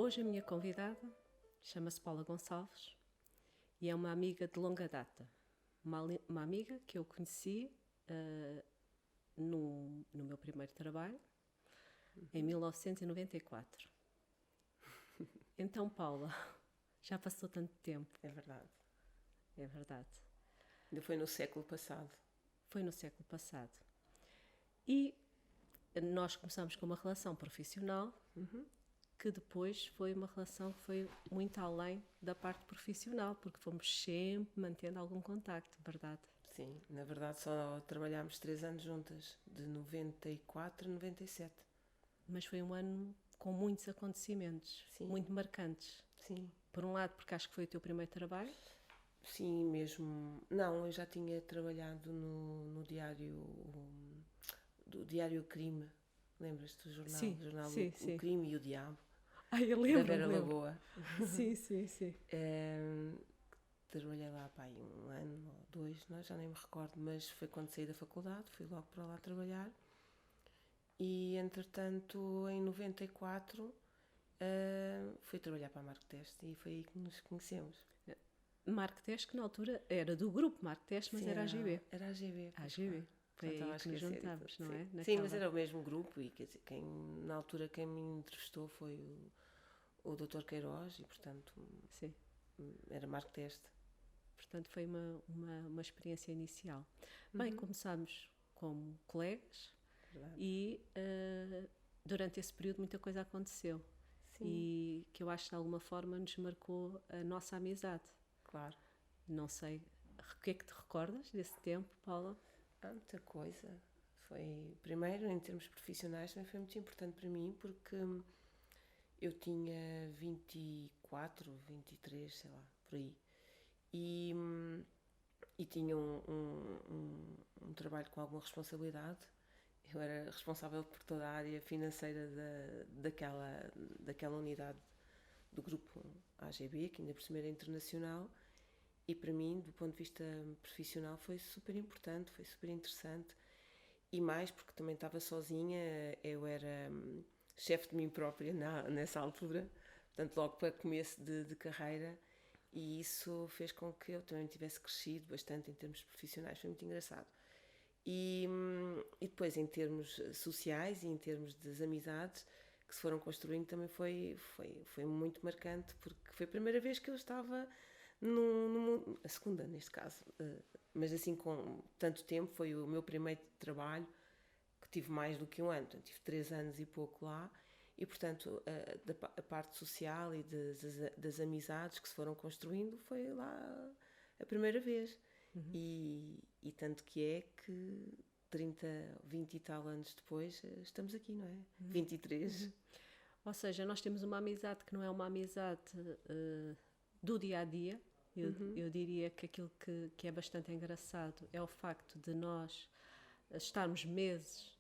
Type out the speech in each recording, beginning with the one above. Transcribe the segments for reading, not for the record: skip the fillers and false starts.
Hoje a minha convidada chama-se Paula Gonçalves e é uma amiga de longa data. Uma amiga que eu conheci no meu primeiro trabalho, em 1994. Então, Paula, já passou tanto tempo. É verdade. É verdade. Ainda foi no século passado. Foi no século passado. E nós começamos com uma relação profissional, que depois foi uma relação que foi muito além da parte profissional, porque fomos sempre mantendo algum contacto, verdade? Sim, na verdade só trabalhámos 3 anos juntas, de 94 a 97. Mas foi um ano com muitos acontecimentos, Sim. muito marcantes. Sim. Por um lado, porque acho que foi o teu primeiro trabalho. Sim, mesmo. Não, eu já tinha trabalhado no diário, do Diário Crime. Lembras-te do jornal? Sim, O jornal sim, o sim. Crime e o Diabo. Ai, eu Da lembro, Vera lembro. Lagoa. Sim, sim, sim. Trabalhei lá pá, aí 1 ano ou 2, não, já nem me recordo, mas foi quando saí da faculdade, fui logo para lá trabalhar. E entretanto, em 94, fui trabalhar para a Marqueteste e foi aí que nos conhecemos. Marqueteste, que na altura era do grupo Marqueteste, mas Sim, era a AGB. Era a AGB. A AGB. Foi Já aí que nos juntámos, não é? Sim. Naquela... Sim, mas era o mesmo grupo e quer dizer, na altura quem me entrevistou foi o Dr. Queiroz e portanto Sim. era Marqueteste. Portanto, foi uma experiência inicial. Bem, começámos como colegas. Verdade. E durante esse período muita coisa aconteceu. Sim. E que eu acho que de alguma forma nos marcou a nossa amizade. Claro. Não sei, o que é que te recordas desse tempo, Paula? Há muita coisa. Foi, primeiro, em termos profissionais, também foi muito importante para mim, porque eu tinha 24, 23, sei lá, por aí. E tinha um trabalho com alguma responsabilidade. Eu era responsável por toda a área financeira daquela unidade do grupo AGB, que ainda por cima era internacional. E para mim, do ponto de vista profissional, foi super importante, foi super interessante. E mais porque também estava sozinha, eu era chefe de mim própria nessa altura, portanto logo para começo de carreira, e isso fez com que eu também tivesse crescido bastante em termos profissionais, foi muito engraçado. E depois em termos sociais e em termos das amizades que se foram construindo também foi muito marcante, porque foi a primeira vez que eu estava a segunda neste caso, mas assim com tanto tempo, foi o meu primeiro trabalho, que tive mais do que 1 ano, portanto, tive 3 anos e pouco lá, e portanto a parte social e das amizades que se foram construindo foi lá a primeira vez. E tanto que é que 30, 20 e tal anos depois estamos aqui, não é? 23. Ou seja, nós temos uma amizade que não é uma amizade do dia-a-dia. Eu diria que aquilo que é bastante engraçado é o facto de nós estarmos meses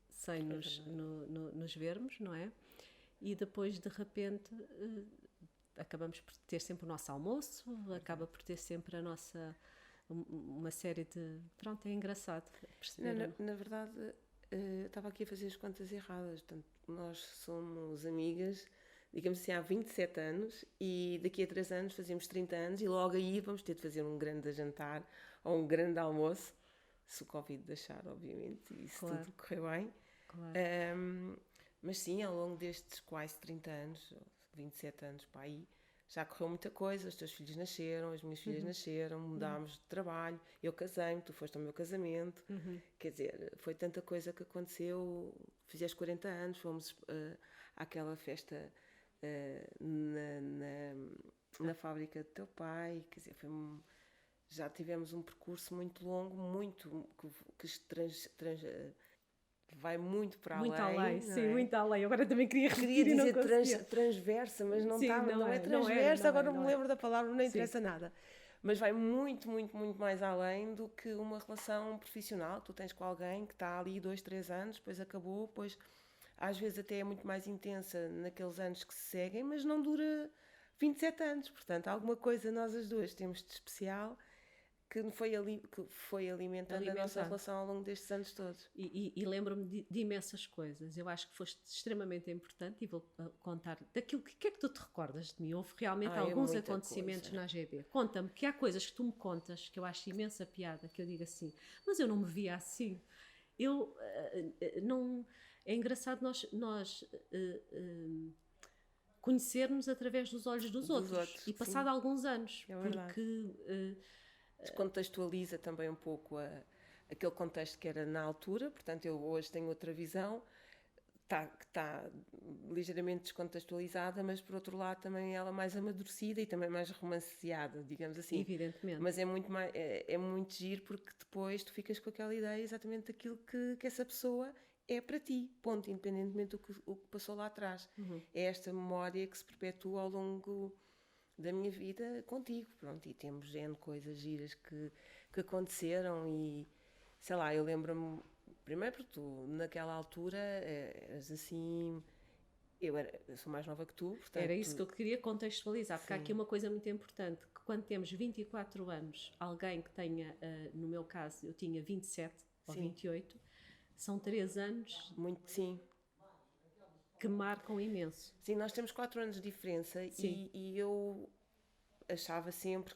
sem nos vermos, não é? E depois, de repente, acabamos por ter sempre o nosso almoço, acaba por ter sempre a nossa... uma série de... Pronto, é engraçado perceber. Na verdade, estava aqui a fazer as contas erradas. Portanto, nós somos amigas, digamos assim, há 27 anos e daqui a 3 anos fazemos 30 anos e logo aí vamos ter de fazer um grande jantar ou um grande almoço, se o Covid deixar, obviamente, e se Claro. tudo correr bem. Claro. Mas sim, ao longo destes quase 30 anos, 27 anos para aí, já correu muita coisa. Os teus filhos nasceram, as minhas filhas nasceram, mudámos de trabalho, eu casei-me, tu foste ao meu casamento. Quer dizer, foi tanta coisa que aconteceu. Fizeste 40 anos, fomos àquela festa na fábrica do teu pai. Quer dizer, já tivemos um percurso muito longo, muito que vai muito para muito além. além, sim, É? muito além. Agora também queria Queria repetir e não dizer conseguia. transversa, mas não, Sim, não é não transversa, era, agora não me lembro da palavra, não interessa Sim. nada. Mas vai muito, muito, muito mais além do que uma relação profissional. Tu tens com alguém que está ali 2, 3 anos, depois acabou, depois às vezes até é muito mais intensa naqueles anos que se seguem, mas não dura 27 anos. Portanto, alguma coisa nós as duas temos de especial que foi alimentando a nossa relação ao longo destes anos todos. E lembro-me de imensas coisas. Eu acho que foste extremamente importante e vou contar daquilo que é que tu te recordas de mim. Houve realmente alguns acontecimentos na AGB. Conta-me, que há coisas que tu me contas que eu acho imensa piada, que eu digo assim, mas eu não me via assim. Eu não... É engraçado nós conhecermos através dos olhos dos outros. E passado alguns anos. Porque... descontextualiza também um pouco aquele contexto que era na altura, portanto eu hoje tenho outra visão, que está ligeiramente descontextualizada, mas por outro lado também ela mais amadurecida e também mais romanceada, digamos assim. Evidentemente. Mas é muito giro, porque depois tu ficas com aquela ideia exatamente daquilo que essa pessoa é para ti, ponto, independentemente do que passou lá atrás. É esta memória que se perpetua ao longo da minha vida contigo, pronto, e temos N coisas giras que aconteceram e, sei lá, eu lembro-me, primeiro porque tu, naquela altura, eras assim, eu sou mais nova que tu, portanto... Era isso que eu queria contextualizar, porque há aqui uma coisa muito importante, que quando temos 24 anos, alguém que tenha, no meu caso, eu tinha 27 ou 28, são 3 anos... Muito, sim. Que marcam imenso. Sim, nós temos 4 anos de diferença e eu achava sempre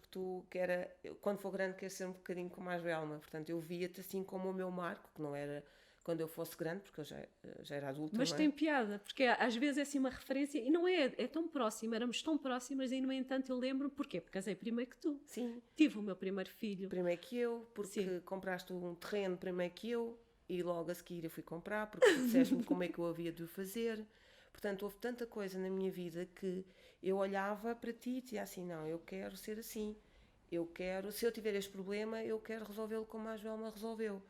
quando for grande, quero ser um bocadinho como a Joelma. Portanto, eu via-te assim como o meu marco, que não era quando eu fosse grande, porque eu já era adulta. Mas tem piada, porque às vezes é assim uma referência e não é tão próxima, éramos tão próximas e no entanto eu lembro, porquê? Porque casei primeiro que tu. Sim. Tive o meu primeiro filho. Primeiro que eu, porque compraste um terreno primeiro que eu. E logo a seguir eu fui comprar, porque disseste-me como é que eu havia de o fazer. Portanto, houve tanta coisa na minha vida que eu olhava para ti e dizia assim, não, eu quero ser assim. Se eu tiver este problema, eu quero resolvê-lo como a Joelma resolveu.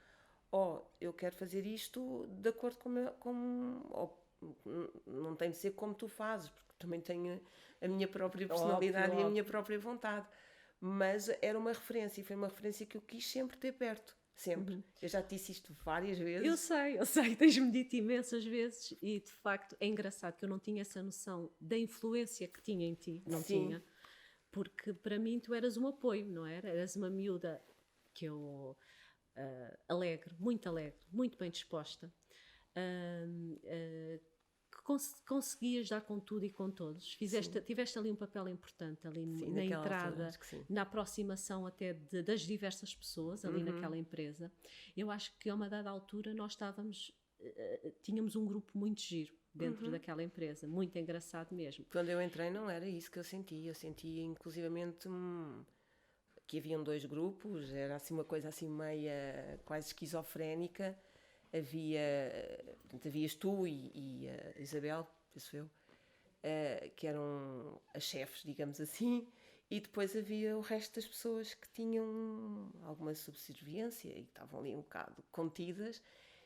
Ou eu quero fazer isto de acordo com não tem de ser como tu fazes, porque também tenho a minha própria personalidade e a minha própria vontade. Mas era uma referência, e foi uma referência que eu quis sempre ter perto. Sempre. Eu já te disse isto várias vezes. Eu sei, tens-me dito imensas vezes e de facto é engraçado que eu não tinha essa noção da influência que tinha em ti, não tinha, porque para mim tu eras um apoio, não era? Eras uma miúda que eu alegre, muito bem disposta, que conseguias dar com tudo e com todos. Tiveste ali um papel importante ali na entrada, altura, na aproximação até das diversas pessoas ali naquela empresa. Eu acho que a uma dada altura nós tínhamos um grupo muito giro dentro daquela empresa, muito engraçado mesmo. Quando eu entrei não era isso que eu sentia inclusivamente que haviam 2 grupos, era assim uma coisa assim meia quase esquizofrénica. Havias tu e a Isabel, penso eu, que eram as chefes, digamos assim, e depois havia o resto das pessoas que tinham alguma subserviência e estavam ali um bocado contidas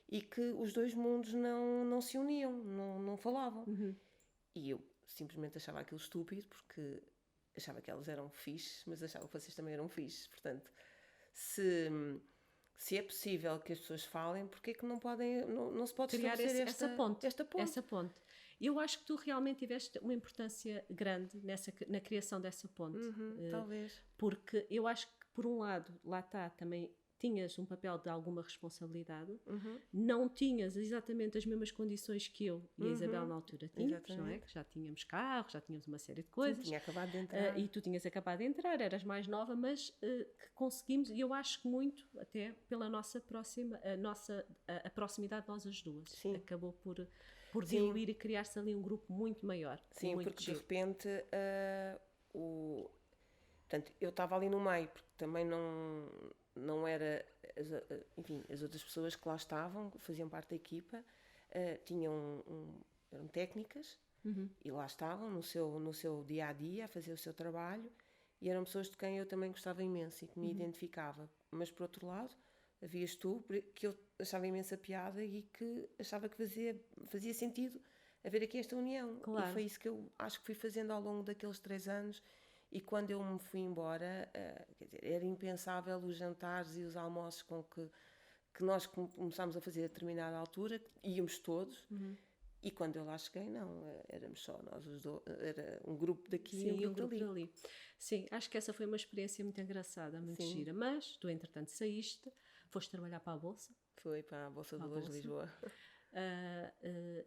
e que os 2 mundos não se uniam, não falavam. E eu simplesmente achava aquilo estúpido, porque achava que elas eram fixes, mas achava que vocês também eram fixes. Portanto, se é possível que as pessoas falem, porque é que não se pode criar esta ponte? Eu acho que tu realmente tiveste uma importância grande na criação dessa ponte. Talvez. Porque eu acho que, por um lado, lá está, também tinhas um papel de alguma responsabilidade, não tinhas exatamente as mesmas condições que eu e a Isabel na altura tínhamos, não é? Que já tínhamos carro, já tínhamos uma série de coisas. Sim, tinha acabado de entrar. E tu tinhas acabado de entrar, eras mais nova, mas que conseguimos, e eu acho que muito, até pela nossa a proximidade de nós as duas. Sim. Acabou por diluir e criar-se ali um grupo muito maior. Sim, muito porque de repente portanto, eu estava ali no meio, porque também não era, enfim, as outras pessoas que lá estavam, faziam parte da equipa, eram técnicas e lá estavam no seu dia-a-dia a fazer o seu trabalho e eram pessoas de quem eu também gostava imenso e que me identificava. Mas por outro lado, havias tu, que eu achava imensa piada e que achava que fazia sentido haver aqui esta união. Claro. E foi isso que eu acho que fui fazendo ao longo daqueles 3 anos. E quando eu me fui embora, quer dizer, era impensável os jantares e os almoços que nós começámos a fazer a determinada altura, íamos todos, E quando eu lá cheguei, não, éramos só nós os dois, era um grupo daqui Sim, e um grupo grupo dali. dali. Sim, acho que essa foi uma experiência muito engraçada, muito Sim. gira. Mas tu, entretanto, saíste, foste trabalhar para a Bolsa. Foi para a Bolsa de Para a Valores de Bolsa. Lisboa.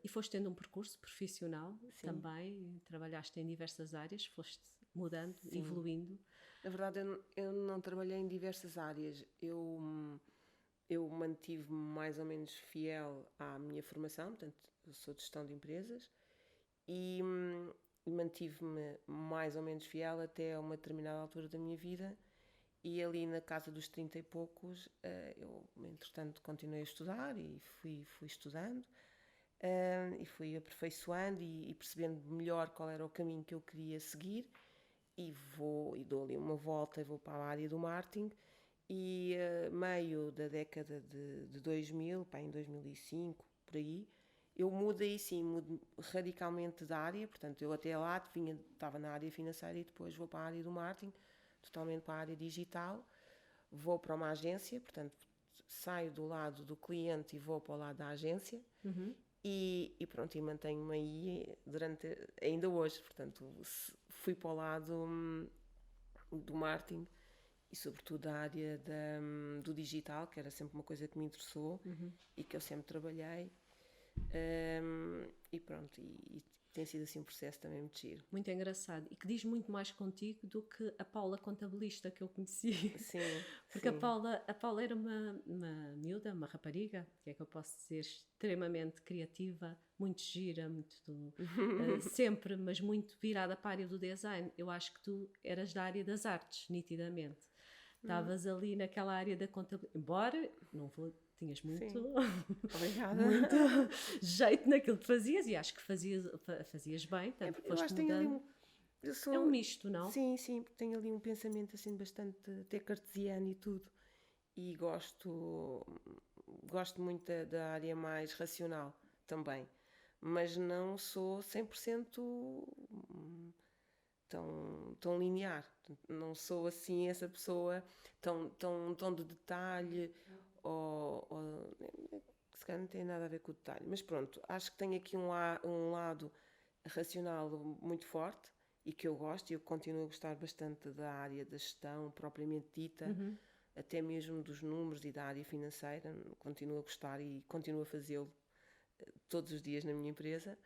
E foste tendo um percurso profissional Sim. também, trabalhaste em diversas áreas, foste mudando, Sim. evoluindo. Na verdade, eu não trabalhei em diversas áreas. Eu mantive-me mais ou menos fiel à minha formação, portanto, eu sou de gestão de empresas, e mantive-me mais ou menos fiel até a uma determinada altura da minha vida. E ali na casa dos 30 e poucos, eu, entretanto, continuei a estudar e fui estudando e fui aperfeiçoando e percebendo melhor qual era o caminho que eu queria seguir. E dou ali uma volta e vou para a área do marketing. E meio da década de 2000, pá, em 2005, por aí, eu mudo radicalmente de área. Portanto, eu até lá estava na área financeira e depois vou para a área do marketing, totalmente para a área digital. Vou para uma agência, portanto, saio do lado do cliente e vou para o lado da agência. E pronto, e mantenho-me aí ainda hoje. Portanto, fui para o lado do marketing e sobretudo da área do digital, que era sempre uma coisa que me interessou e que eu sempre trabalhei. E pronto, e tem sido assim um processo também muito giro. Muito engraçado. E que diz muito mais contigo do que a Paula contabilista que eu conheci. Sim. Porque sim. A Paula era uma miúda, uma rapariga, que é que eu posso dizer, extremamente criativa, muito gira, muito sempre, mas muito virada para a área do design. Eu acho que tu eras da área das artes, nitidamente. Estavas ali naquela área da contabilidade. Embora, não vou, tinhas muito, Obrigada. muito jeito naquilo que fazias, e acho que fazias bem, tanto que Eu foste acho que tenho ali mudando. É um misto, não? Sim, porque tenho ali um pensamento assim bastante até cartesiano e tudo. E gosto muito da área mais racional também. Mas não sou 100% tão linear. Não sou assim essa pessoa tão de detalhe ou se calhar não tem nada a ver com o detalhe. Mas pronto, acho que tenho aqui um lado racional muito forte e que eu gosto, e eu continuo a gostar bastante da área da gestão propriamente dita, até mesmo dos números e da área financeira. Continuo a gostar e continuo a fazê-lo todos os dias na minha empresa.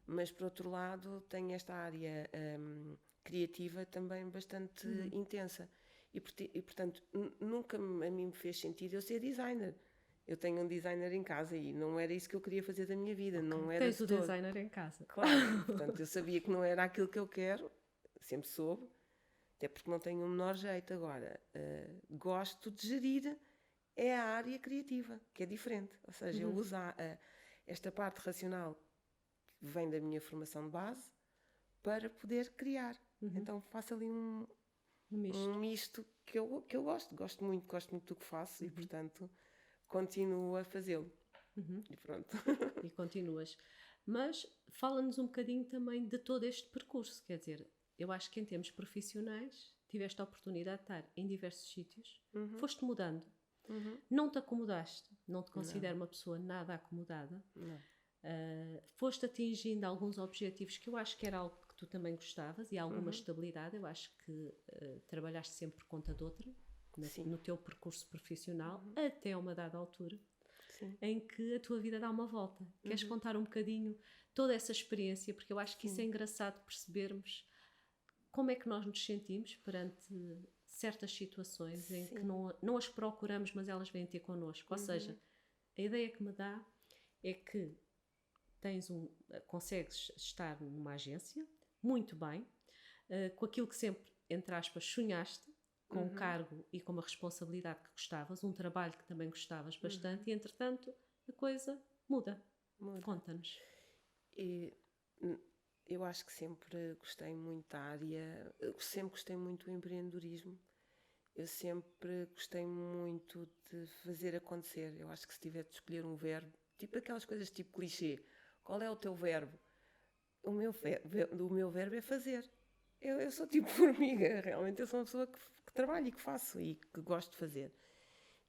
Mas por outro lado tenho esta área criativa também bastante intensa e portanto nunca a mim me fez sentido eu ser designer. Eu tenho um designer em casa e não era isso que eu queria fazer da minha vida. Okay. Não era Tens o designer em casa. Claro, portanto eu sabia que não era aquilo que eu quero, sempre soube, até porque não tenho o menor jeito. Agora, gosto de gerir a área criativa, que é diferente. Ou seja, eu uso esta parte racional que vem da minha formação de base para poder criar. Então faço ali um misto que eu gosto muito do que faço e portanto continuo a fazê-lo. E pronto. E continuas. Mas fala-nos um bocadinho também de todo este percurso. Quer dizer, eu acho que em termos profissionais tiveste a oportunidade de estar em diversos sítios, foste mudando, não te acomodaste, não te considero uma pessoa nada acomodada. Foste atingindo alguns objetivos que eu acho que era algo que tu também gostavas e alguma estabilidade. Eu acho que trabalhaste sempre por conta de outra no teu percurso profissional até uma dada altura. Sim. Em que a tua vida dá uma volta. Queres contar um bocadinho toda essa experiência? Porque eu acho que isso é engraçado percebermos como é que nós nos sentimos perante certas situações em que não as procuramos, mas elas vêm ter connosco. Ou seja, a ideia que me dá é que consegues estar numa agência muito bem, com aquilo que sempre, entre aspas, sonhaste, com um cargo e com uma responsabilidade que gostavas, um trabalho que também gostavas bastante, e entretanto a coisa muda. Conta-nos. Eu acho que sempre gostei muito da área, sempre gostei muito do empreendedorismo, eu sempre gostei muito de fazer acontecer. Eu acho que se tiver de escolher um verbo, tipo aquelas coisas tipo clichê, qual é o teu verbo? O meu verbo é fazer. Eu sou tipo formiga, realmente eu sou uma pessoa que trabalho e que faço e que gosto de fazer.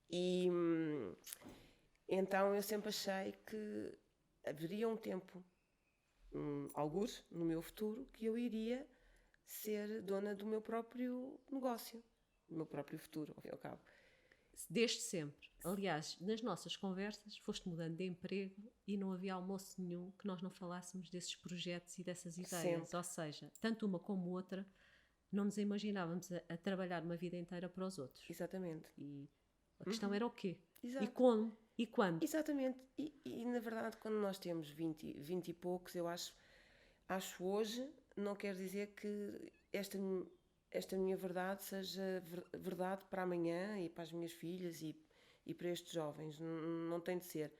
E então eu sempre achei que haveria um tempo algures no meu futuro, que eu iria ser dona do meu próprio negócio, do meu próprio futuro, ao fim e ao cabo. Desde sempre. Aliás, nas nossas conversas foste mudando de emprego e não havia almoço nenhum que nós não falássemos desses projetos e dessas ideias. Sempre. Ou seja, tanto uma como outra, não nos imaginávamos a trabalhar uma vida inteira para os outros. Exatamente. E a questão era o quê? Exato. E como? E quando? Exatamente. E na verdade, quando nós temos 20 e poucos, eu acho hoje, não quer dizer que esta minha verdade seja verdade para amanhã e para as minhas filhas e para estes jovens. Não tem de ser.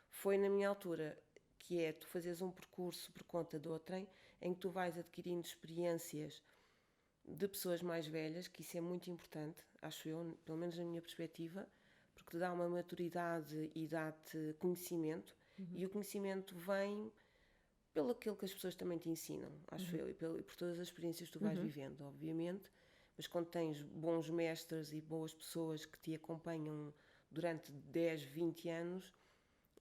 Foi na minha altura, que é tu fazeres um percurso por conta de outrem, em que tu vais adquirindo experiências de pessoas mais velhas, que isso é muito importante, acho eu, pelo menos na minha perspectiva, porque te dá uma maturidade e dá-te conhecimento, e o conhecimento vem pelo aquilo que as pessoas também te ensinam, acho eu, e por todas as experiências que tu vais vivendo, obviamente, mas quando tens bons mestres e boas pessoas que te acompanham durante 10, 20 anos,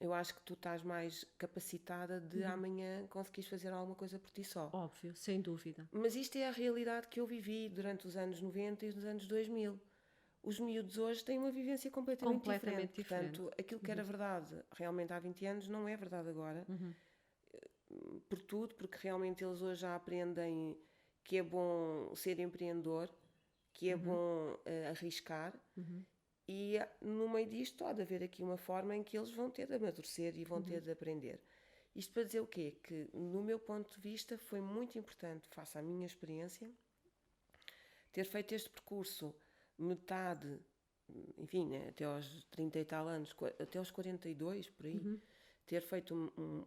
eu acho que tu estás mais capacitada de amanhã conseguires fazer alguma coisa por ti só. Óbvio, sem dúvida. Mas isto é a realidade que eu vivi durante os anos 90 e os anos 2000. Os miúdos hoje têm uma vivência completamente diferente. Portanto, aquilo que era verdade realmente há 20 anos não é verdade agora. Por tudo, porque realmente eles hoje já aprendem que é bom ser empreendedor, que é bom arriscar. E no meio disto há de haver aqui uma forma em que eles vão ter de amadurecer e vão ter de aprender. Isto para dizer o quê? Que no meu ponto de vista foi muito importante, face à minha experiência, ter feito este percurso metade, enfim, né, até aos 30 e tal anos, até aos 42, por aí, ter feito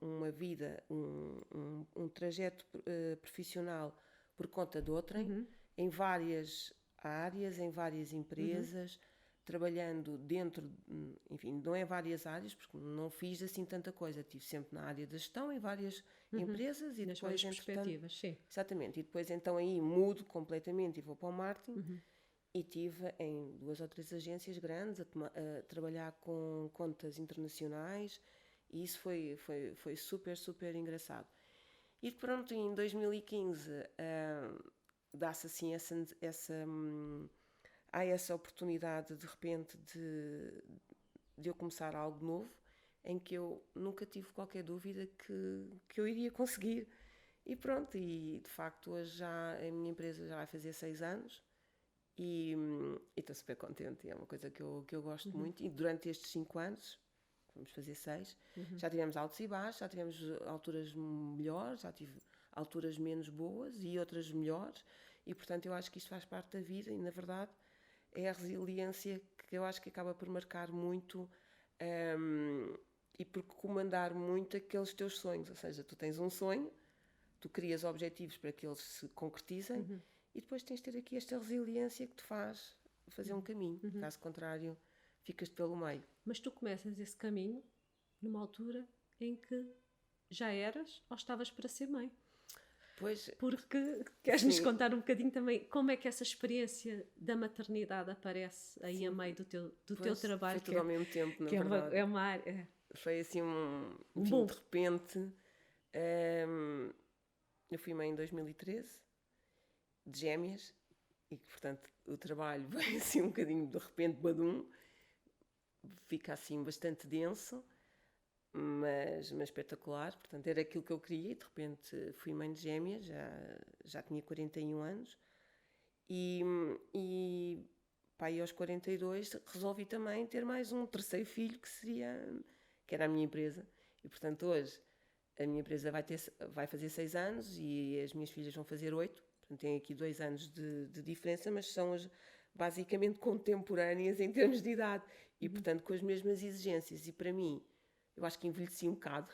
uma vida, um trajeto profissional por conta de outrem, em várias áreas, em várias empresas, trabalhando dentro, enfim, não é várias áreas, porque não fiz assim tanta coisa, estive sempre na área da gestão, em várias empresas, e Nas depois, várias perspectivas, sim. Exatamente, e depois então aí mudo completamente e vou para o marketing, e estive em 2 ou 3 agências grandes a trabalhar com contas internacionais, e isso foi super, super engraçado. E pronto, em 2015 dá-se assim há essa oportunidade de repente de eu começar algo novo, em que eu nunca tive qualquer dúvida que eu iria conseguir. E pronto, e de facto hoje já a minha empresa já vai fazer 6 anos e estou super contente, é uma coisa que eu gosto muito, e durante estes 5 anos, vamos fazer 6, já tivemos altos e baixos, já tivemos alturas melhores, já tive alturas menos boas e outras melhores, e portanto eu acho que isto faz parte da vida, e na verdade é a resiliência que eu acho que acaba por marcar muito e por comandar muito aqueles teus sonhos. Ou seja, tu tens um sonho, tu crias objetivos para que eles se concretizem, e depois tens de ter aqui esta resiliência que te faz fazer um caminho. Caso contrário, ficas pelo meio. Mas tu começas esse caminho numa altura em que já eras ou estavas para ser mãe. Pois, porque queres-nos contar um bocadinho também como é que essa experiência da maternidade aparece aí a meio do teu trabalho. Foi tudo ao mesmo tempo, na verdade. É uma área. Foi assim enfim, de repente. Eu fui mãe em 2013, de gêmeas, e portanto o trabalho veio assim um bocadinho de repente, badum, fica assim bastante denso, mas espetacular. Portanto, era aquilo que eu queria, e de repente fui mãe de gêmeas, já tinha 41 anos, e pá, e aos 42 resolvi também ter mais um terceiro filho, que era a minha empresa, e portanto hoje a minha empresa vai fazer 6 anos e as minhas filhas vão fazer 8, portanto tem aqui 2 anos de diferença, mas são basicamente contemporâneas em termos de idade, e portanto com as mesmas exigências. E para mim, eu acho que envelheci um bocado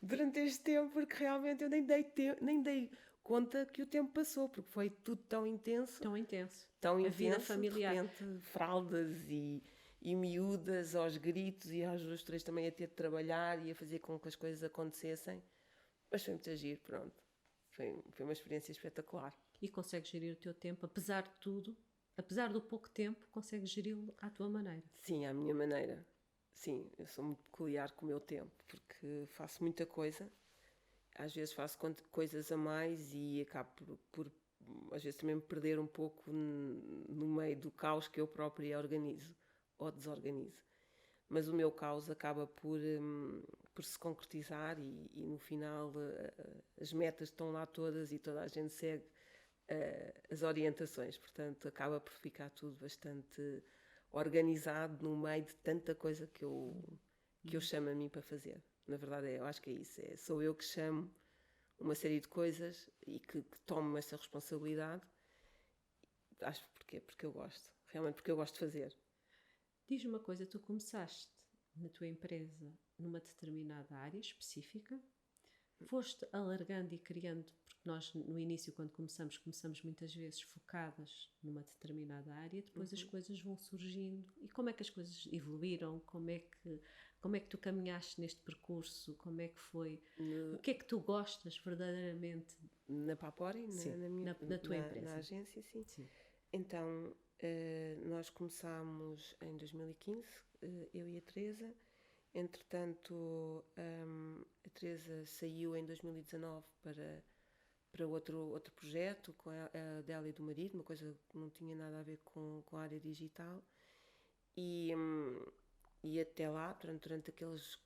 durante este tempo, porque realmente eu nem dei conta que o tempo passou, porque foi tudo tão intenso. Tão intenso. A vida familiar. De repente, fraldas e miúdas aos gritos, e aos 2, 3 também a ter de trabalhar e a fazer com que as coisas acontecessem. Mas foi muito agir, pronto. Foi uma experiência espetacular. E consegues gerir o teu tempo, apesar de tudo, apesar do pouco tempo, consegues geri-lo à tua maneira. Sim, à minha maneira. Sim, eu sou muito peculiar com o meu tempo, porque faço muita coisa. às vezes faço coisas a mais e acabo por às vezes também me perder um pouco no meio do caos que eu própria organizo ou desorganizo. Mas o meu caos acaba por se concretizar e no final as metas estão lá todas e toda a gente segue as orientações, portanto acaba por ficar tudo bastante organizado no meio de tanta coisa que eu chamo a mim para fazer. Na verdade, eu acho que é isso, sou eu que chamo uma série de coisas e que tomo essa responsabilidade. Acho porquê? Porque eu gosto, realmente porque eu gosto de fazer. Diz-me uma coisa, tu começaste na tua empresa numa determinada área específica, foste alargando e criando, porque nós no início quando começamos muitas vezes focadas numa determinada área, depois as coisas vão surgindo. E como é que as coisas evoluíram? Como é que tu caminhaste neste percurso? Como é que foi? O que é que tu gostas verdadeiramente? Na Papori, na tua empresa. Na agência, sim. Sim. Então, nós começámos em 2015, eu e a Teresa. Entretanto, a Teresa saiu em 2019 para outro projeto com a dela e do marido, uma coisa que não tinha nada a ver com a área digital. E até lá, durante aqueles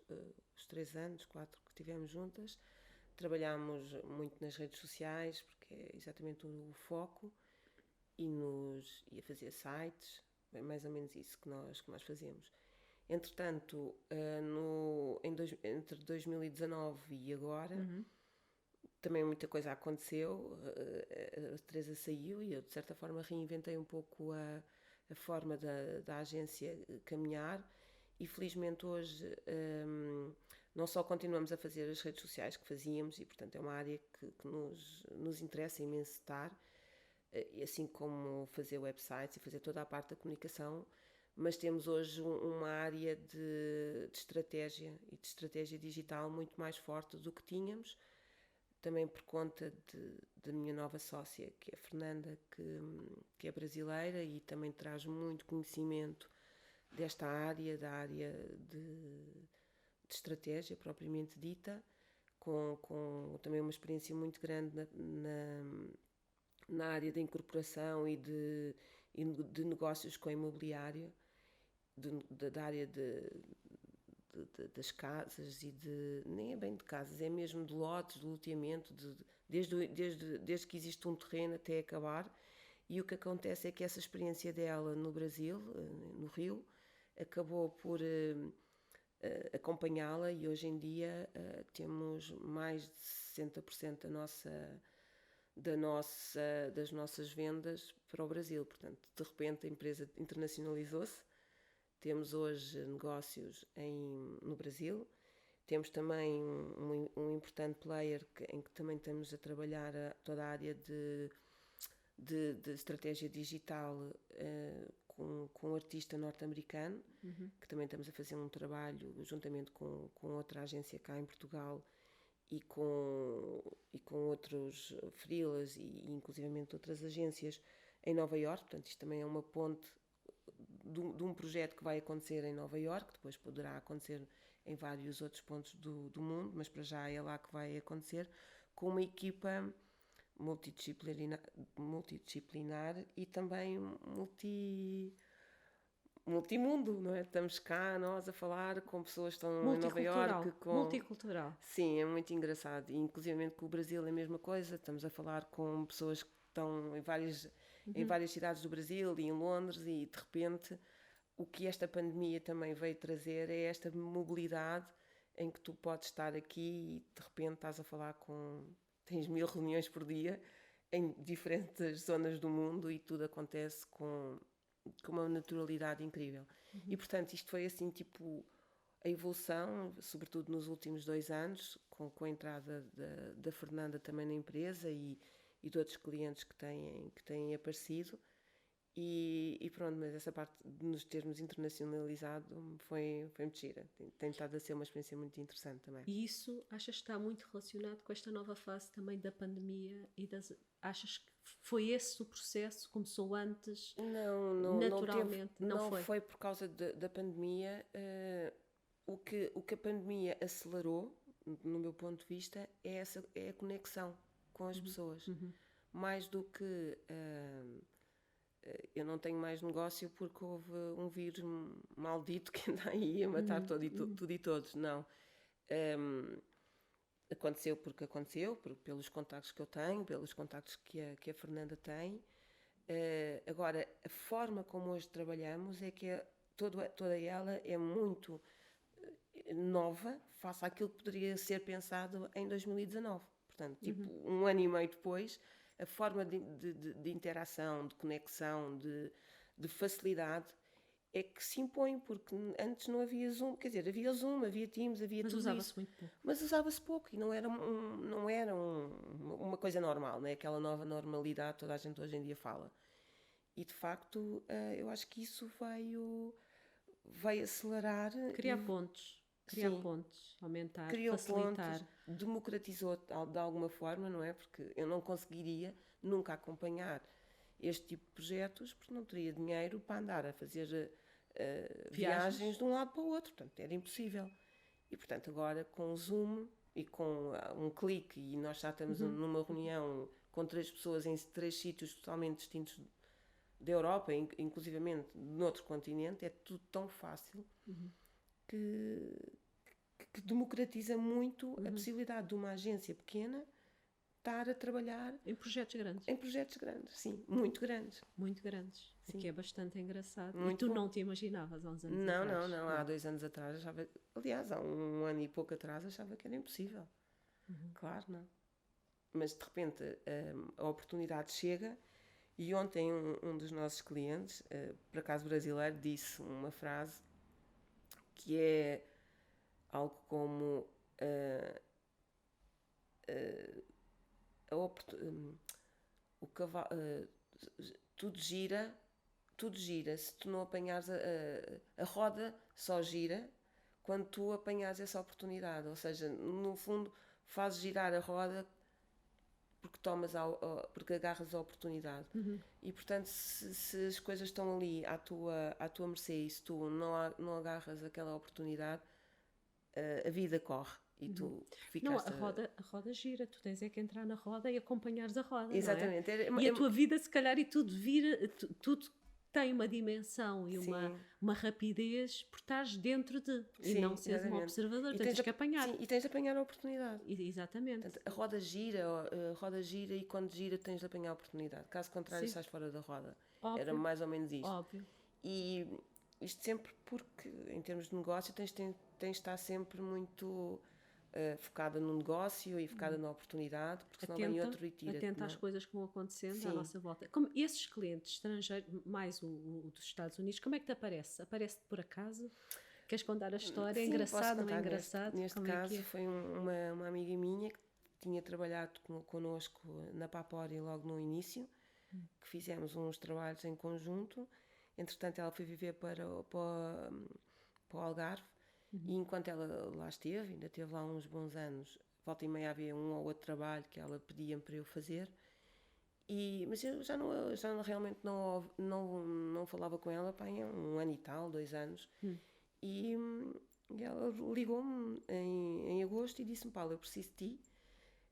os 3 anos, 4 que tivemos juntas, trabalhámos muito nas redes sociais, porque é exatamente o foco, e a fazer sites, é mais ou menos isso que nós fazemos. Entretanto, entre 2019 e agora, também muita coisa aconteceu. A Teresa saiu e eu, de certa forma, reinventei um pouco a forma da agência caminhar. E felizmente hoje não só continuamos a fazer as redes sociais que fazíamos, e portanto é uma área que nos interessa imenso estar, assim como fazer websites e fazer toda a parte da comunicação, mas temos hoje uma área de estratégia e de estratégia digital muito mais forte do que tínhamos, também por conta da minha nova sócia, que é a Fernanda, que é brasileira e também traz muito conhecimento desta área, da área de estratégia propriamente dita, com também uma experiência muito grande na área da incorporação e de negócios com imobiliário, da área das casas e nem é bem de casas, é mesmo de lotes, de loteamento, desde que existe um terreno até acabar. E o que acontece é que essa experiência dela no Brasil, no Rio, acabou por acompanhá-la e hoje em dia temos mais de 60% das nossas vendas para o Brasil. Portanto, de repente a empresa internacionalizou-se. Temos hoje negócios no Brasil. Temos também um importante player em que também estamos a trabalhar toda a área de estratégia digital com um artista norte-americano, que também estamos a fazer um trabalho juntamente com outra agência cá em Portugal e com outros freelas e inclusivamente outras agências em Nova Iorque. Portanto, isto também é uma ponte de um projeto que vai acontecer em Nova Iorque, depois poderá acontecer em vários outros pontos do mundo, mas para já é lá que vai acontecer, com uma equipa multidisciplinar e também multimundo, não é? Estamos cá nós a falar com pessoas que estão em Nova Iorque. Multicultural. Sim, é muito engraçado. E, inclusivamente com o Brasil é a mesma coisa, estamos a falar com pessoas que estão em várias cidades do Brasil e em Londres, e de repente o que esta pandemia também veio trazer é esta mobilidade em que tu podes estar aqui e de repente estás a falar tens 1000 reuniões por dia em diferentes zonas do mundo e tudo acontece com uma naturalidade incrível. E portanto isto foi assim tipo a evolução, sobretudo nos últimos 2 anos, com a entrada da Fernanda também na empresa e de outros clientes que têm aparecido. E pronto, mas essa parte de nos termos internacionalizado foi muito gira. Tem estado a ser uma experiência muito interessante também. E isso achas que está muito relacionado com esta nova fase também da pandemia? Achas que foi esse o processo? Começou antes? Não, naturalmente? Não foi por causa da pandemia. O que a pandemia acelerou, no meu ponto de vista, é a conexão com as pessoas. Mais do que eu não tenho mais negócio porque houve um vírus maldito que anda aí a matar tudo e todos. Não. Aconteceu porque aconteceu, pelos contactos que eu tenho, pelos contactos que a Fernanda tem. Agora, a forma como hoje trabalhamos é que toda ela é muito nova face àquilo que poderia ser pensado em 2019. Portanto, tipo, um ano e meio depois, a forma de interação, de conexão, de facilidade é que se impõe, porque antes não havia Zoom, quer dizer, havia Zoom, havia Teams, havia Mas tudo usava-se isso. muito pouco. Mas usava-se pouco e não era uma coisa normal, né? Aquela nova normalidade que toda a gente hoje em dia fala. E de facto, eu acho que isso vai acelerar. Criar pontos, aumentar, Criou facilitar. pontos, democratizou de alguma forma, não é? Porque eu não conseguiria nunca acompanhar este tipo de projetos porque não teria dinheiro para andar a fazer viagens de um lado para o outro, portanto era impossível. E portanto agora com o Zoom e com um clique e nós já estamos numa reunião com 3 pessoas em 3 sítios totalmente distintos da Europa, inclusivamente noutro continente, é tudo tão fácil que democratiza muito a possibilidade de uma agência pequena estar a trabalhar em projetos grandes. Em projetos grandes, sim, muito grandes. Muito grandes, sim. O que é bastante engraçado. Muito e tu bom. não te imaginavas há uns anos atrás? Não, há 2 anos atrás achava, aliás, há um ano e pouco atrás achava que era impossível. Claro, não. Mas de repente a oportunidade chega e ontem um dos nossos clientes, por acaso brasileiro, disse uma frase que é algo como o cavalo, tudo gira, se tu não apanhares a roda só gira quando tu apanhares essa oportunidade, ou seja, no fundo fazes girar a roda porque porque agarras a oportunidade. E portanto se as coisas estão ali à tua mercê e se tu não agarras aquela oportunidade, a vida corre e tu ficaste... Não, a roda gira, tu tens é que entrar na roda e acompanhares a roda. Exatamente. Não é? E a tua vida, se calhar, e tudo vira, tudo tem uma dimensão e uma rapidez por estás dentro de, e não seres um observador, tens que apanhar. Sim, e tens de apanhar a oportunidade. Exatamente. Portanto, a roda gira e quando gira tens de apanhar a oportunidade. Caso contrário, estás fora da roda. Óbvio. Era mais ou menos isto. Óbvio. E isto sempre porque, em termos de negócio, tens de estar sempre muito focada no negócio e focada na oportunidade, porque senão vem outro e tira. Atenta às coisas que vão acontecendo à nossa volta. Como esses clientes estrangeiros, mais o dos Estados Unidos, como é que te aparece? Aparece-te por acaso? Queres contar a história? É engraçado, não é engraçado? Neste caso foi uma amiga minha que tinha trabalhado connosco na Papori logo no início, que fizemos uns trabalhos em conjunto. Entretanto, ela foi viver para o Algarve. E enquanto ela lá esteve, ainda teve lá uns bons anos, volta e meia havia um ou outro trabalho que ela pedia-me para eu fazer, mas eu já realmente não falava com ela há um ano e tal, 2 anos. E ela ligou-me em agosto e disse-me: Paulo, eu preciso de ti,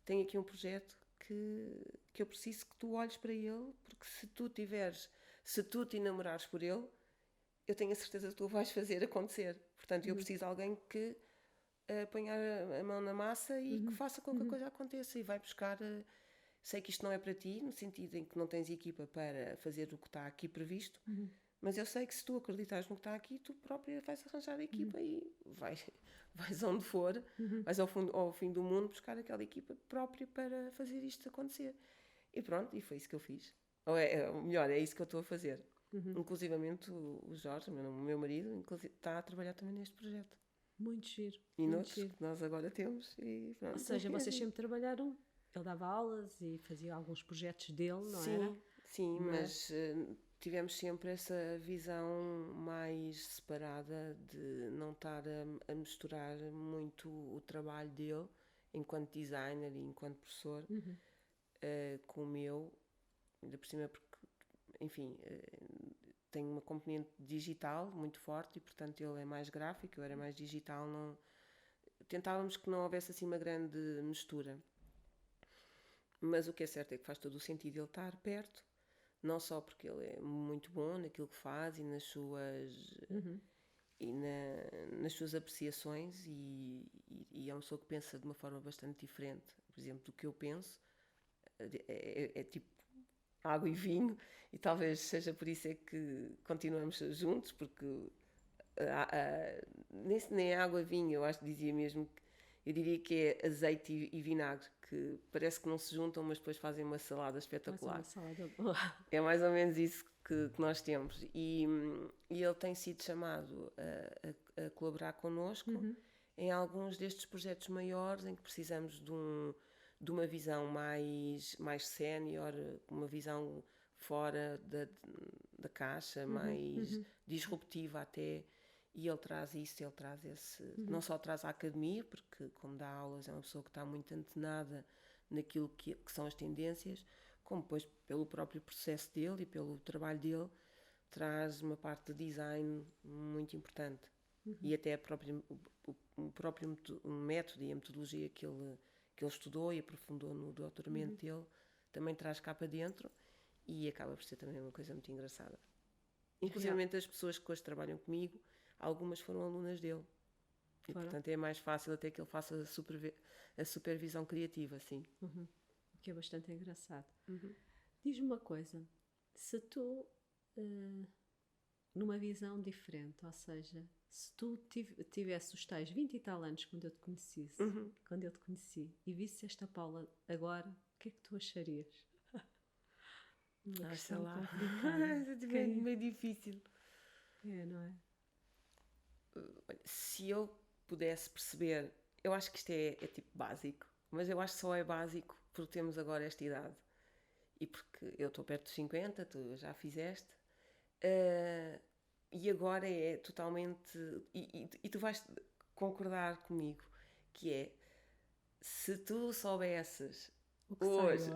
tenho aqui um projeto que eu preciso que tu olhes para ele, porque se tu te enamorares por ele, eu tenho a certeza que tu vais fazer acontecer. Portanto, eu preciso de alguém que ponha a mão na massa e que faça com que a coisa aconteça. E vai buscar... sei que isto não é para ti, no sentido em que não tens equipa para fazer o que está aqui previsto, mas eu sei que se tu acreditares no que está aqui, tu própria vais arranjar a equipa e vais onde for, vais ao fim do mundo buscar aquela equipa própria para fazer isto acontecer. E pronto, e foi isso que eu fiz. Ou melhor, é isso que eu estou a fazer. Inclusivamente o Jorge, o meu marido, está a trabalhar também neste projeto. Muito giro. E noutros que nós agora temos. E pronto, ou seja, vocês sempre trabalharam, ele dava aulas e fazia alguns projetos dele, não era? Sim, mas tivemos sempre essa visão mais separada de não estar a misturar muito o trabalho dele enquanto designer e enquanto professor com o meu, ainda por cima porque, enfim, tem uma componente digital muito forte e portanto ele é mais gráfico, eu era mais digital, tentávamos que não houvesse assim uma grande mistura. Mas o que é certo é que faz todo o sentido ele estar perto, não só porque ele é muito bom naquilo que faz e nas suas, nas suas apreciações e é uma pessoa que pensa de uma forma bastante diferente, por exemplo, do que eu penso. É tipo água e vinho, e talvez seja por isso é que continuamos juntos, porque nem água e vinho, eu acho que dizia mesmo que eu diria que é azeite e vinagre, que parece que não se juntam, mas depois fazem uma salada espetacular. Uma salada boa. É mais ou menos isso que nós temos. E ele tem sido chamado a colaborar connosco em alguns destes projetos maiores em que precisamos de uma visão mais sénior, uma visão fora da caixa, mais disruptiva até. E ele traz isso, ele traz esse... Não só traz a academia, porque como dá aulas é uma pessoa que está muito antenada naquilo que são as tendências, como depois pelo próprio processo dele e pelo trabalho dele, traz uma parte de design muito importante. E até o próprio método e a metodologia que ele estudou e aprofundou no doutoramento dele, também traz cá para dentro e acaba por ser também uma coisa muito engraçada. Inclusive as pessoas que hoje trabalham comigo, algumas foram alunas dele. E, portanto, é mais fácil até que ele faça a supervisão criativa, assim. O que é bastante engraçado. Diz-me uma coisa. Se tu, numa visão diferente, ou seja, se tu tivesse os tais 20 e tal anos quando eu te conheci, e visse esta Paula agora, o que é que tu acharias? Sei lá. É meio difícil. É, não é? Se eu pudesse perceber, eu acho que isto é tipo básico, mas eu acho que só é básico porque temos agora esta idade e porque eu estou perto dos 50, tu já fizeste, e agora é totalmente, e tu vais concordar comigo, que é, se tu soubesses o que hoje.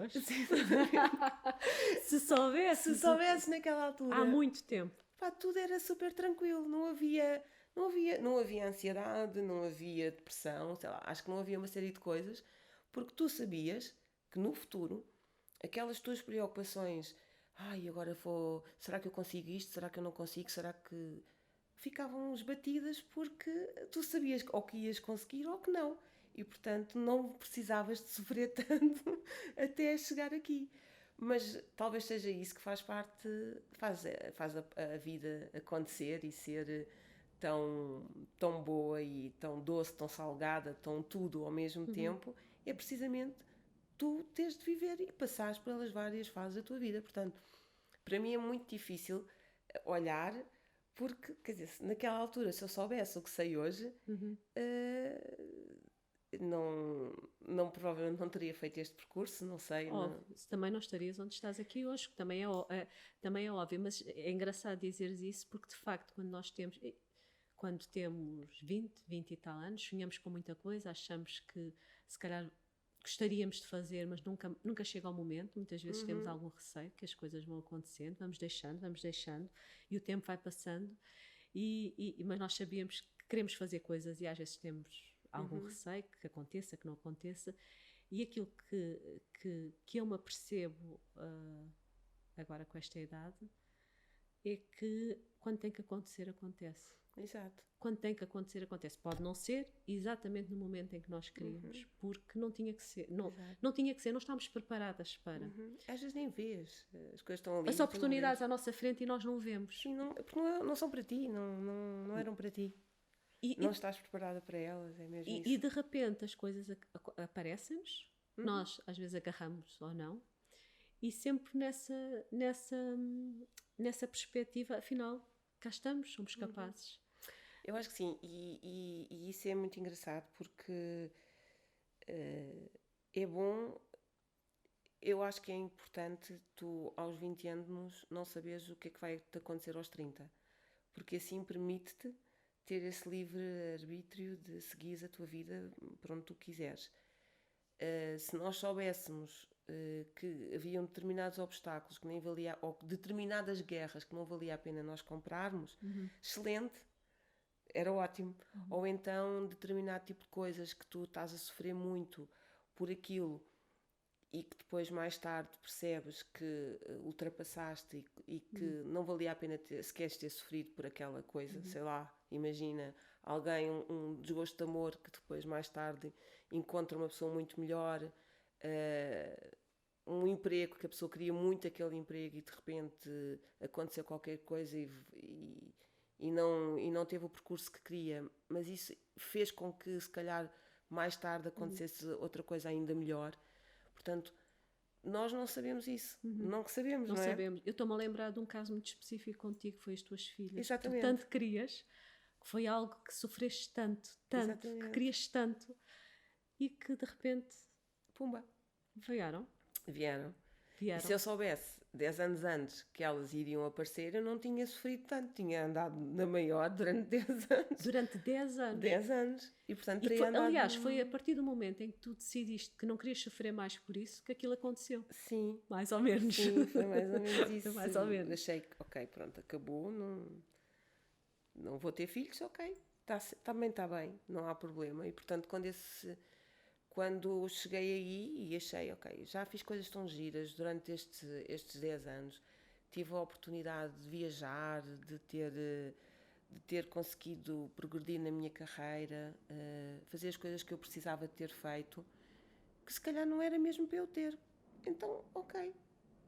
Se soubesses naquela altura, há muito tempo, pá, tudo era super tranquilo, não havia ansiedade, não havia depressão, sei lá, acho que não havia uma série de coisas, porque tu sabias que no futuro, aquelas tuas preocupações, agora será que eu consigo isto, será que eu não consigo, será que... ficavam esbatidas porque tu sabias ou que ias conseguir ou que não, e portanto não precisavas de sofrer tanto até chegar aqui. Mas talvez seja isso que faz a vida acontecer e ser tão boa e tão doce, tão salgada, tão tudo ao mesmo tempo, é precisamente tu teres de viver e passares pelas várias fases da tua vida. Portanto, para mim é muito difícil olhar, porque, quer dizer, naquela altura, se eu soubesse o que sei hoje, provavelmente não teria feito este percurso, não sei. Óbvio, também não estarias onde estás aqui hoje, que também é óbvio, mas é engraçado dizeres isso, porque de facto quando temos 20 e tal anos, sonhamos com muita coisa, achamos que se calhar gostaríamos de fazer, mas nunca chega ao momento, muitas vezes temos algum receio que as coisas vão acontecendo, vamos deixando e o tempo vai passando, mas nós sabíamos que queremos fazer coisas e às vezes temos algum receio que aconteça, que não aconteça, e aquilo que eu me apercebo agora com esta idade é que quando tem que acontecer, acontece. Exato. Quando tem que acontecer, acontece. Pode não ser exatamente no momento em que nós queríamos, porque não tinha que ser. Não tinha que ser, não estávamos preparadas para. Às vezes nem vês, as coisas estão ali. As oportunidades à nossa frente e nós não vemos. Sim, porque não são para ti, não eram para ti. Não estás preparada para elas, é mesmo isso. E de repente as coisas aparecem-nos, nós às vezes agarramos ou não, e sempre nessa perspectiva, afinal, cá estamos, somos capazes. Eu acho que sim, e isso é muito engraçado porque é bom, eu acho que é importante tu aos 20 anos não saberes o que é que vai te acontecer aos 30, porque assim permite-te ter esse livre-arbítrio de seguir a tua vida por onde tu quiseres. Se nós soubéssemos que haviam determinados obstáculos que nem valia, ou determinadas guerras que não valia a pena nós comprarmos, excelente. era ótimo. Ou então determinado tipo de coisas que tu estás a sofrer muito por aquilo e que depois mais tarde percebes que ultrapassaste e que não valia a pena sequer ter sofrido por aquela coisa, sei lá, imagina alguém, um desgosto de amor que depois mais tarde encontra uma pessoa muito melhor, um emprego que a pessoa queria muito aquele emprego e de repente aconteceu qualquer coisa e não teve o percurso que queria, mas isso fez com que se calhar mais tarde acontecesse outra coisa ainda melhor. Portanto, nós não sabemos isso. Não que sabemos, não é? Não sabemos. Eu estou-me a lembrar de um caso muito específico contigo, que foi as tuas filhas. Exatamente. Que tu tanto querias, que foi algo que sofreste tanto, Exatamente. que querias tanto, e que de repente, pumba, vieram. E se eu soubesse 10 anos antes que elas iriam aparecer, eu não tinha sofrido tanto. Tinha andado na maior durante 10 anos. Durante 10 anos. 10 anos. E portanto teria andado... Aliás, foi a partir do momento em que tu decidiste que não querias sofrer mais por isso que aquilo aconteceu. Sim. Mais ou menos. Sim, foi mais ou menos isso. Foi mais ou menos. Achei que, ok, pronto, acabou, não vou ter filhos, ok. Também está bem, não há problema. E portanto, quando cheguei aí e achei, ok, já fiz coisas tão giras durante estes 10 anos, tive a oportunidade de viajar, de ter conseguido progredir na minha carreira, fazer as coisas que eu precisava de ter feito, que se calhar não era mesmo para eu ter. Então, ok,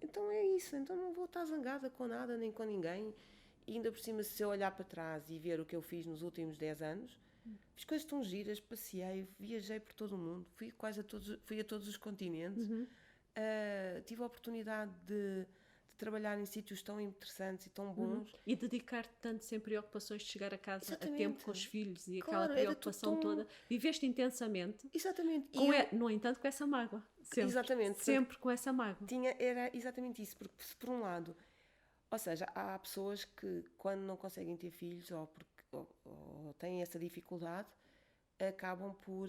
então é isso, então não vou estar zangada com nada, nem com ninguém. E ainda por cima, se eu olhar para trás e ver o que eu fiz nos últimos 10 anos, fiz coisas tão giras, passei, viajei por todo o mundo, fui a todos os continentes, tive a oportunidade de trabalhar em sítios tão interessantes e tão bons. E dedicar-te tanto sem preocupações de chegar a casa Exatamente. a tempo com os filhos e Claro, aquela preocupação toda. Viveste intensamente. Exatamente. No entanto, com essa mágoa. Sempre. Exatamente. Sempre com essa mágoa. Era exatamente isso, porque se por um lado, ou seja, há pessoas que quando não conseguem ter filhos ou têm essa dificuldade, acabam por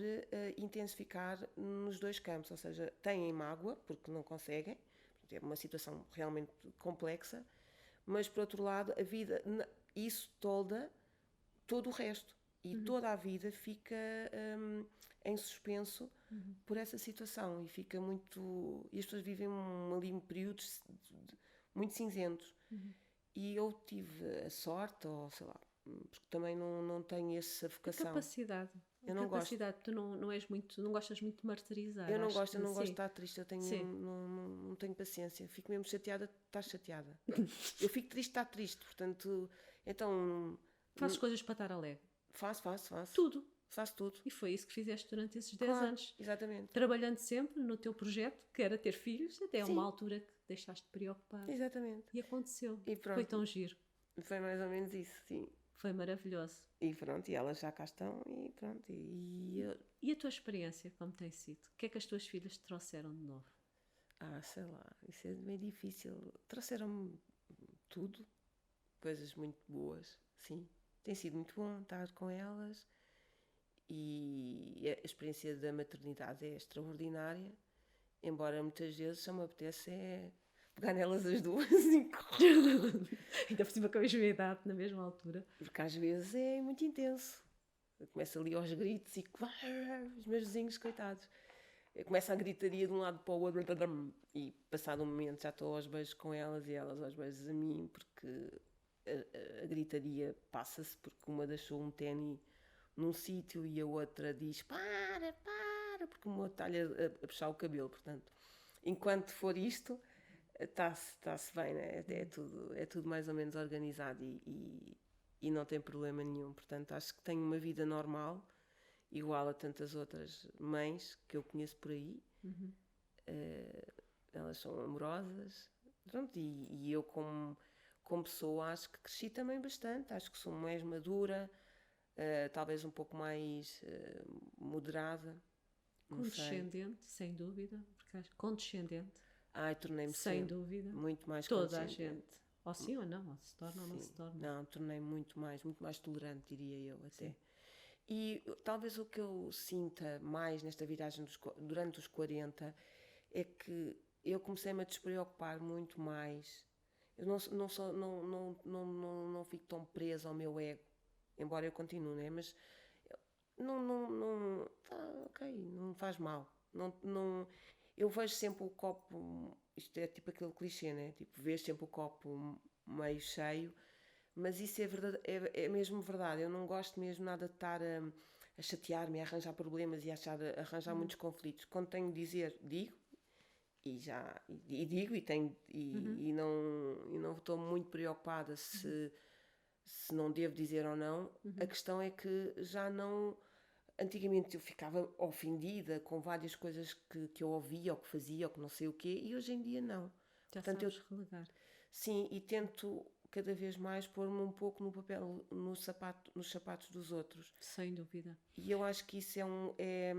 intensificar nos dois campos, ou seja, têm mágoa porque não conseguem, é uma situação realmente complexa, mas por outro lado a vida, isso todo o resto e toda a vida fica em suspenso por essa situação e fica muito, e as pessoas vivem ali períodos muito cinzentos. E eu tive a sorte, ou sei lá, porque também não tenho essa vocação. A capacidade. Eu não gosto. Tu não és muito, não gostas muito de martirizar. Eu não gosto de estar triste, não tenho paciência. Fico mesmo chateada, estás chateada. Eu fico triste, está triste, portanto, então... Fazes coisas para estar alegre. Faço. Tudo. Faço tudo. E foi isso que fizeste durante esses 10 anos. Exatamente. Trabalhando sempre no teu projeto, que era ter filhos, até uma altura que deixaste de preocupar. Exatamente. E aconteceu. E pronto. Foi tão giro. Foi mais ou menos isso, sim. Foi maravilhoso. E pronto, e elas já cá estão e pronto. E a tua experiência, como tem sido? O que é que as tuas filhas te trouxeram de novo? Sei lá, isso é meio difícil. Trouxeram-me tudo, coisas muito boas, sim. Tem sido muito bom estar com elas e a experiência da maternidade é extraordinária, embora muitas vezes só me apetece pegar nelas as duas e correr. Ainda por cima com a mesma idade, na mesma altura. Porque às vezes é muito intenso. Eu começo ali aos gritos e os meus vizinhos, coitados. Começa a gritaria de um lado para o outro e passado um momento já estou aos beijos com elas e elas aos beijos a mim, porque a gritaria passa-se porque uma deixou um ténis num sítio e a outra diz para, porque uma está-lhe a puxar o cabelo. Portanto, enquanto for isto, está-se bem, né? É tudo mais ou menos organizado e não tem problema nenhum. Portanto, acho que tenho uma vida normal, igual a tantas outras mães que eu conheço por aí. Elas são amorosas. Pronto, e eu como pessoa acho que cresci também bastante. Acho que sou mais madura, talvez um pouco mais moderada. Condescendente, sem dúvida. Condescendente. Tornei-me sem dúvida. Muito mais toda a gente. Ou sim ou não, ou se torna ou não se torna. Não, tornei-me muito mais tolerante, diria eu até. Sim. E talvez o que eu sinta mais nesta viragem durante os 40 é que eu comecei-me a despreocupar muito mais. Eu não fico tão presa ao meu ego. embora eu continue, né? Mas ok, não faz mal. Eu vejo sempre o copo, isto é tipo aquele clichê, né? Tipo, vês sempre o copo meio cheio, mas isso é verdade, é mesmo verdade. Eu não gosto mesmo nada de estar a chatear-me, a arranjar problemas e a arranjar muitos conflitos. Quando tenho de dizer, digo, digo e não estou muito preocupada se não devo dizer ou não. A questão é que já não. Antigamente eu ficava ofendida com várias coisas que eu ouvia, ou que fazia, ou que não sei o quê, e hoje em dia não. Já Portanto, sabes relegar. Sim, e tento cada vez mais pôr-me um pouco no papel, nos sapatos dos outros. Sem dúvida. E eu acho que isso é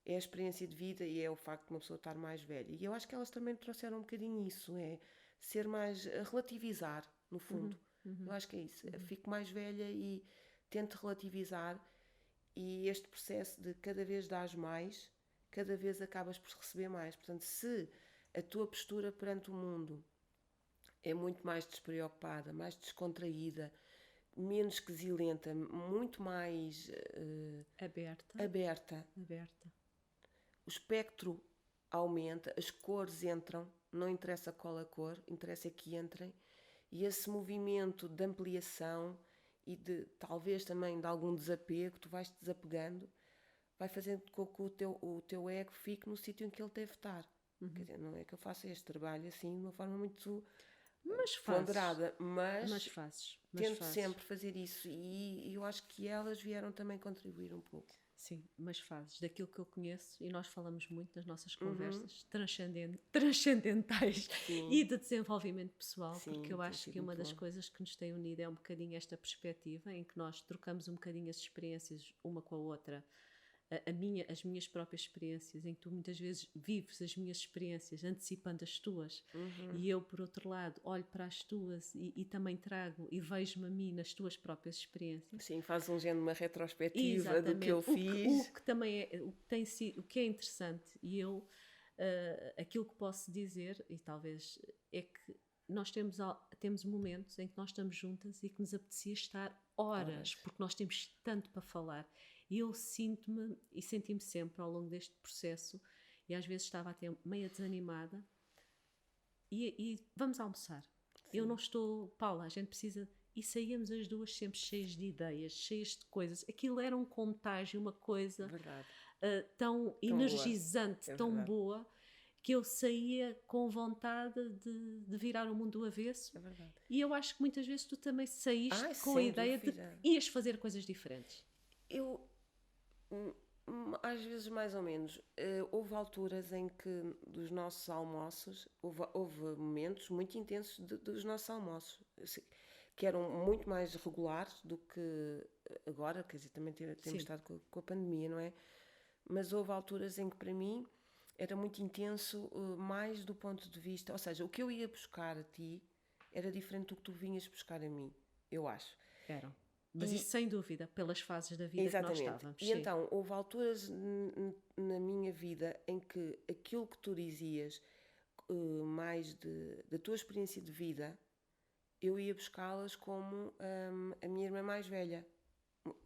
a experiência de vida e é o facto de uma pessoa estar mais velha. E eu acho que elas também trouxeram um bocadinho isso, é ser mais, relativizar, no fundo. Eu acho que é isso. Fico mais velha e tento relativizar, e este processo de cada vez dares mais, cada vez acabas por receber mais. Portanto, se a tua postura perante o mundo é muito mais despreocupada, mais descontraída, menos quesilenta, muito mais aberta. O espectro aumenta, as cores entram, não interessa qual a cor, interessa que entrem, e esse movimento de ampliação e de talvez também de algum desapego, tu vais-te desapegando, vai fazendo com que o teu ego fique no sítio em que ele deve estar. Quer dizer, não é que eu faça este trabalho assim de uma forma muito ponderada, mas tento sempre fazer isso, e eu acho que elas vieram também contribuir um pouco. Sim, mas fazes daquilo que eu conheço, e nós falamos muito nas nossas conversas transcendentais e de desenvolvimento pessoal, porque eu acho que uma das coisas que nos tem unido é um bocadinho esta perspectiva em que nós trocamos um bocadinho as experiências uma com a outra, as minhas próprias experiências, em que tu muitas vezes vives as minhas experiências antecipando as tuas, e eu, por outro lado, olho para as tuas e também trago e vejo-me a mim nas tuas próprias experiências. Sim, faz um género de uma retrospectiva do que eu fiz. O que também é, o que é interessante, e eu, aquilo que posso dizer, e talvez, é que nós temos momentos em que nós estamos juntas e que nos apetecia estar horas, porque nós temos tanto para falar. E eu sinto-me e senti-me sempre ao longo deste processo, e às vezes estava até meio desanimada, e vamos almoçar. Sim. Eu não estou, Paula, a gente precisa, e saíamos as duas sempre cheias de ideias, cheias de coisas. Aquilo era um contágio, uma coisa tão energizante, tão boa, que eu saía com vontade de virar o mundo do avesso. É verdade. E eu acho que muitas vezes tu também saíste com a ideia de que ias fazer coisas diferentes. Eu, às vezes mais ou menos, houve alturas em que dos nossos almoços, houve momentos muito intensos dos nossos almoços, que eram muito mais regulares do que agora, quer dizer, também temos estado com a pandemia, não é? Mas houve alturas em que para mim era muito intenso, mais do ponto de vista, ou seja, o que eu ia buscar a ti era diferente do que tu vinhas buscar a mim, eu acho. Eram. Mas isso sem dúvida, pelas fases da vida que nós estávamos. E então, houve alturas na minha vida em que aquilo que tu dizias, mais da tua experiência de vida, eu ia buscá-las como a minha irmã mais velha.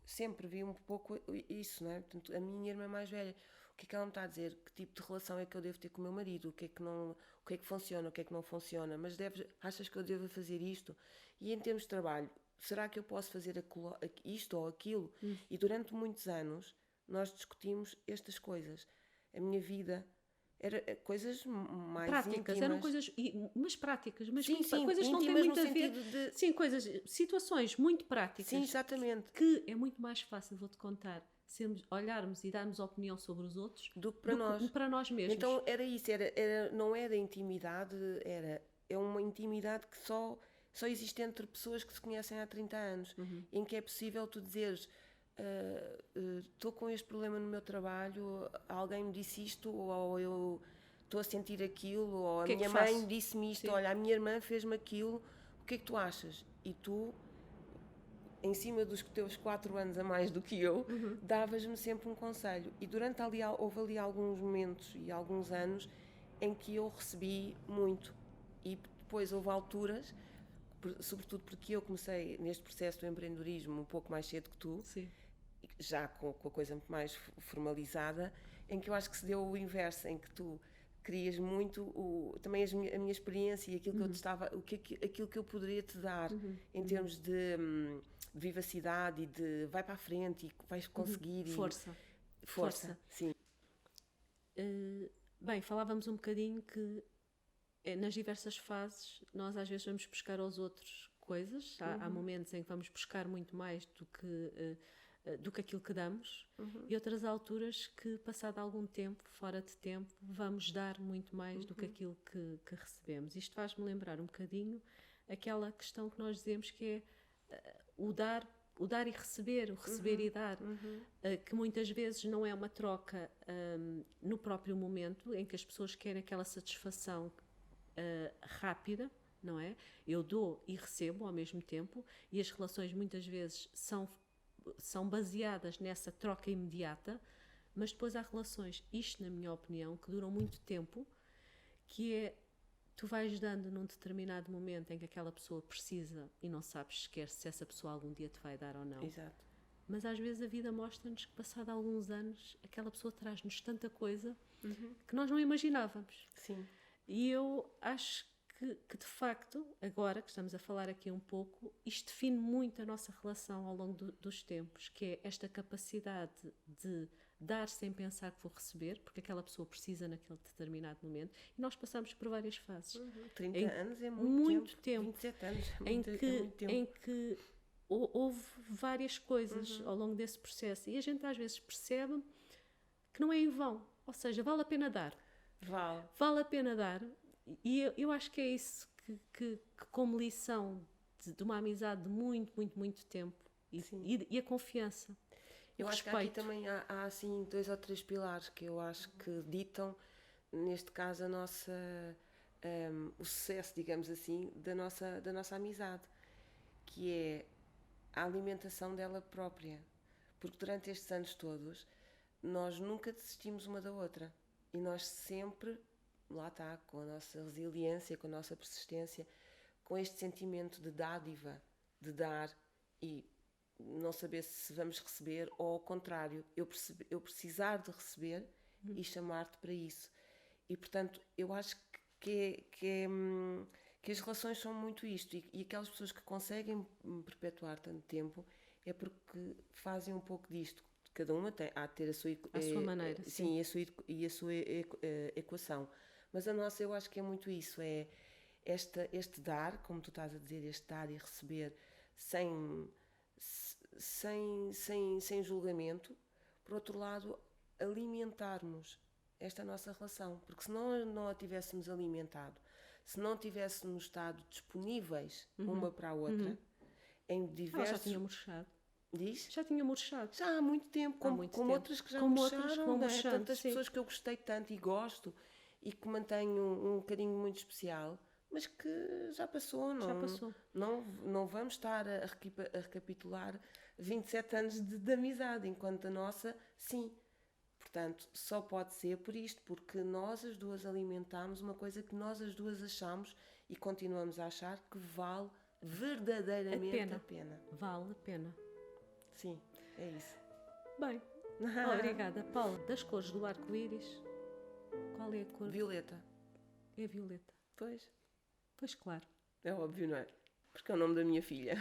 Sempre vi um pouco isso, não é? Portanto, a minha irmã mais velha. O que é que ela me está a dizer? Que tipo de relação é que eu devo ter com o meu marido? O que é que funciona? O que é que não funciona? Mas achas que eu devo fazer isto? E em termos de trabalho, será que eu posso fazer isto ou aquilo? E durante muitos anos nós discutimos estas coisas. A minha vida era coisas mais práticas, íntimas. Eram coisas, mas práticas, mas sim, coisas que não têm muito a ver. Sim, situações muito práticas. Sim, exatamente. Que é muito mais fácil, vou-te contar, olharmos e darmos opinião sobre os outros do que para nós mesmos. Então era isso, não era intimidade, é uma intimidade que só existe entre pessoas que se conhecem há 30 anos, em que é possível tu dizeres, estou com este problema no meu trabalho, alguém me disse isto, ou eu estou a sentir aquilo, ou a minha mãe disse-me isto, olha, a minha irmã fez-me aquilo, o que é que tu achas? E tu, em cima dos teus 4 anos a mais do que eu, davas-me sempre um conselho. E houve ali alguns momentos e alguns anos em que eu recebi muito. E depois houve alturas, sobretudo porque eu comecei neste processo do empreendedorismo um pouco mais cedo que tu, Sim. já com a coisa muito mais formalizada, em que eu acho que se deu o inverso, em que tu querias muito também a minha experiência e aquilo que eu te estava, aquilo que eu poderia te dar em termos de vivacidade e de vai para a frente e vais conseguir. Força. Força, sim. Bem, falávamos um bocadinho que nas diversas fases nós às vezes vamos buscar aos outros coisas. Há momentos em que vamos buscar muito mais do que aquilo que damos e outras alturas que, passado algum tempo, fora de tempo, vamos dar muito mais do que aquilo que recebemos. Isto faz-me lembrar um bocadinho aquela questão que nós dizemos que é o dar e receber, o receber e dar, que muitas vezes não é uma troca no próprio momento em que as pessoas querem aquela satisfação rápida, não é? Eu dou e recebo ao mesmo tempo e as relações muitas vezes são baseadas nessa troca imediata, mas depois há relações, isto na minha opinião, que duram muito tempo, que é tu vais dando num determinado momento em que aquela pessoa precisa e não sabes sequer se essa pessoa algum dia te vai dar ou não. Exato. Mas às vezes a vida mostra-nos que, passado alguns anos, aquela pessoa traz-nos tanta coisa que nós não imaginávamos. Sim. E eu acho que de facto, agora que estamos a falar aqui um pouco, isto define muito a nossa relação ao longo dos tempos, que é esta capacidade de dar sem pensar que vou receber, porque aquela pessoa precisa naquele determinado momento, e nós passamos por várias fases. 30 anos é muito tempo. 27 anos é muito tempo. Em que houve várias coisas ao longo desse processo, e a gente às vezes percebe que não é em vão, ou seja, vale a pena dar. Vale a pena dar, e eu acho que é isso que como lição de uma amizade de muito, muito, muito tempo, e a confiança. Eu acho que aqui também há assim 2 ou 3 pilares que eu acho que ditam, neste caso, o sucesso, digamos assim, da nossa amizade, que é a alimentação dela própria. Porque durante estes anos todos, nós nunca desistimos uma da outra. E nós sempre, lá está, com a nossa resiliência, com a nossa persistência, com este sentimento de dádiva, de dar e não saber se vamos receber, ou ao contrário, eu precisar de receber e chamar-te para isso. E portanto, eu acho que as relações são muito isto, e aquelas pessoas que conseguem perpetuar tanto tempo é porque fazem um pouco disto. Cada uma há de ter a sua maneira, sim, e a sua equação. Mas a nossa, eu acho que é muito isso, é este dar, como tu estás a dizer, este dar e receber sem julgamento. Por outro lado, alimentarmos esta nossa relação, porque se não a tivéssemos alimentado, se não tivéssemos estado disponíveis uma para a outra, em diversos... já tinha murchado. Diz? Já tinha murchado. Já há muito tempo, como outras que já murcharam, tantas pessoas que eu gostei tanto e gosto e que mantenho um carinho muito especial, mas que já passou, não? Já passou. Não vamos estar a recapitular 27 anos de amizade, enquanto a nossa, sim. Portanto, só pode ser por isto, porque nós as duas alimentámos uma coisa que nós as duas achamos e continuamos a achar que vale verdadeiramente a pena. Vale a pena. Sim, é isso. Bem, obrigada. Paula, das cores do arco-íris, qual é a cor? Violeta. É violeta. Pois. Pois claro. É óbvio, não é? Porque é o nome da minha filha.